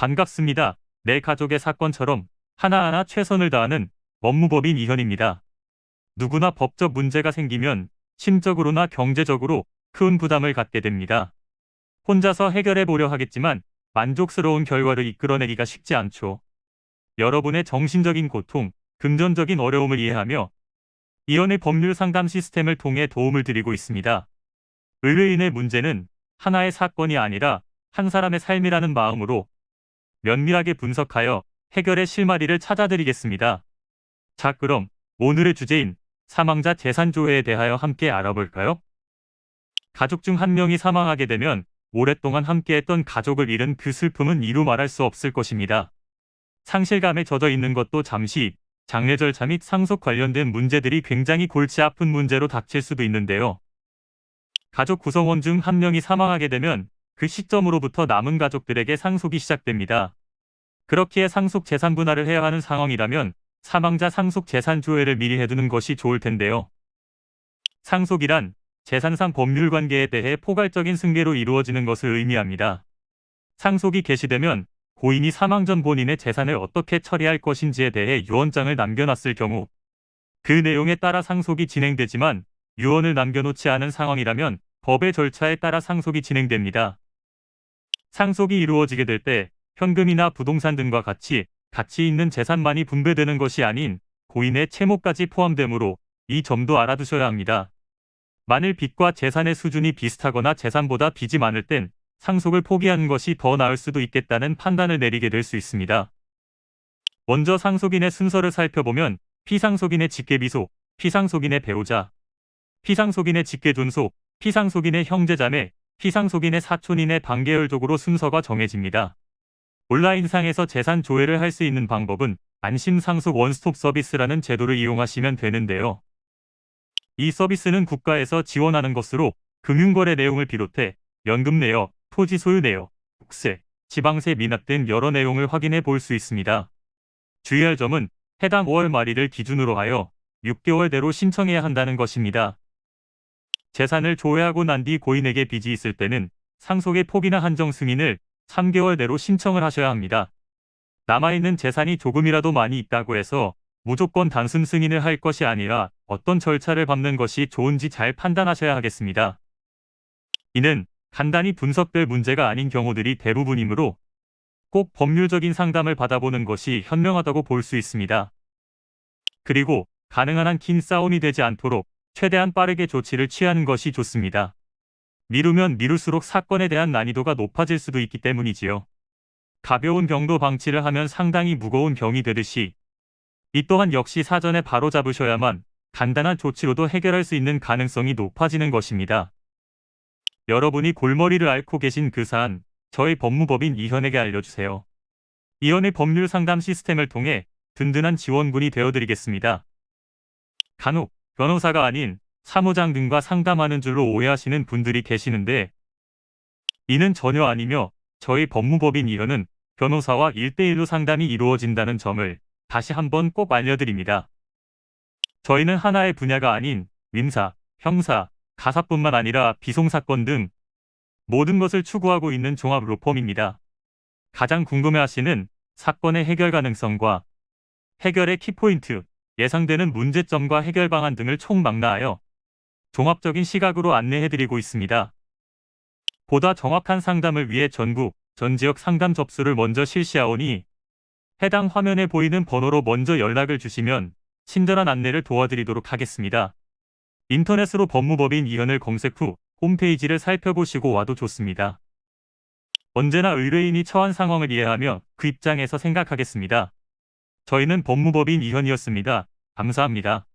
반갑습니다. 내 가족의 사건처럼 하나하나 최선을 다하는 법무법인 이현입니다. 누구나 법적 문제가 생기면 심적으로나 경제적으로 큰 부담을 갖게 됩니다. 혼자서 해결해 보려 하겠지만 만족스러운 결과를 이끌어내기가 쉽지 않죠. 여러분의 정신적인 고통, 금전적인 어려움을 이해하며 이현의 법률 상담 시스템을 통해 도움을 드리고 있습니다. 의뢰인의 문제는 하나의 사건이 아니라 한 사람의 삶이라는 마음으로 면밀하게 분석하여 해결의 실마리를 찾아드리겠습니다. 자, 그럼 오늘의 주제인 사망자 재산 조회에 대하여 함께 알아볼까요? 가족 중 한 명이 사망하게 되면 오랫동안 함께했던 가족을 잃은 그 슬픔은 이루 말할 수 없을 것입니다. 상실감에 젖어 있는 것도 잠시, 장례 절차 및 상속 관련된 문제들이 굉장히 골치 아픈 문제로 닥칠 수도 있는데요. 가족 구성원 중 한 명이 사망하게 되면 그 시점으로부터 남은 가족들에게 상속이 시작됩니다. 그렇기에 상속 재산 분할을 해야 하는 상황이라면 사망자 상속 재산 조회를 미리 해두는 것이 좋을 텐데요. 상속이란 재산상 법률 관계에 대해 포괄적인 승계로 이루어지는 것을 의미합니다. 상속이 개시되면 고인이 사망 전 본인의 재산을 어떻게 처리할 것인지에 대해 유언장을 남겨놨을 경우 그 내용에 따라 상속이 진행되지만 유언을 남겨놓지 않은 상황이라면 법의 절차에 따라 상속이 진행됩니다. 상속이 이루어지게 될 때 현금이나 부동산 등과 같이 가치 있는 재산만이 분배되는 것이 아닌 고인의 채무까지 포함되므로 이 점도 알아두셔야 합니다. 만일 빚과 재산의 수준이 비슷하거나 재산보다 빚이 많을 땐 상속을 포기하는 것이 더 나을 수도 있겠다는 판단을 내리게 될 수 있습니다. 먼저 상속인의 순서를 살펴보면 피상속인의 직계비속, 피상속인의 배우자, 피상속인의 직계존속, 피상속인의 형제자매, 피상속인의 사촌인의 반계열적으로 순서가 정해집니다. 온라인상에서 재산 조회를 할 수 있는 방법은 안심상속 원스톱 서비스라는 제도를 이용하시면 되는데요. 이 서비스는 국가에서 지원하는 것으로 금융거래 내용을 비롯해 연금 내역, 토지 소유 내역, 국세, 지방세 미납 등 여러 내용을 확인해 볼 수 있습니다. 주의할 점은 해당 5월 말일을 기준으로 하여 6개월대로 신청해야 한다는 것입니다. 재산을 조회하고 난 뒤 고인에게 빚이 있을 때는 상속의 포기나 한정 승인을 3개월 내로 신청을 하셔야 합니다. 남아있는 재산이 조금이라도 많이 있다고 해서 무조건 단순 승인을 할 것이 아니라 어떤 절차를 밟는 것이 좋은지 잘 판단하셔야 하겠습니다. 이는 간단히 분석될 문제가 아닌 경우들이 대부분이므로 꼭 법률적인 상담을 받아보는 것이 현명하다고 볼 수 있습니다. 그리고 가능한 한 긴 싸움이 되지 않도록 최대한 빠르게 조치를 취하는 것이 좋습니다. 미루면 미룰수록 사건에 대한 난이도가 높아질 수도 있기 때문이지요. 가벼운 병도 방치를 하면 상당히 무거운 병이 되듯이 이 또한 역시 사전에 바로 잡으셔야만 간단한 조치로도 해결할 수 있는 가능성이 높아지는 것입니다. 여러분이 골머리를 앓고 계신 그 사안, 저희 법무법인 이현에게 알려주세요. 이현의 법률 상담 시스템을 통해 든든한 지원군이 되어드리겠습니다. 간혹 변호사가 아닌 사무장 등과 상담하는 줄로 오해하시는 분들이 계시는데 이는 전혀 아니며 저희 법무법인 이현은 변호사와 1대1로 상담이 이루어진다는 점을 다시 한번 꼭 알려드립니다. 저희는 하나의 분야가 아닌 민사, 형사, 가사뿐만 아니라 비송사건 등 모든 것을 추구하고 있는 종합 로펌입니다. 가장 궁금해하시는 사건의 해결 가능성과 해결의 키포인트, 예상되는 문제점과 해결 방안 등을 총망라하여 종합적인 시각으로 안내해드리고 있습니다. 보다 정확한 상담을 위해 전국, 전 지역 상담 접수를 먼저 실시하오니 해당 화면에 보이는 번호로 먼저 연락을 주시면 친절한 안내를 도와드리도록 하겠습니다. 인터넷으로 법무법인 이현을 검색 후 홈페이지를 살펴보시고 와도 좋습니다. 언제나 의뢰인이 처한 상황을 이해하며 그 입장에서 생각하겠습니다. 저희는 법무법인 이현이었습니다. 감사합니다.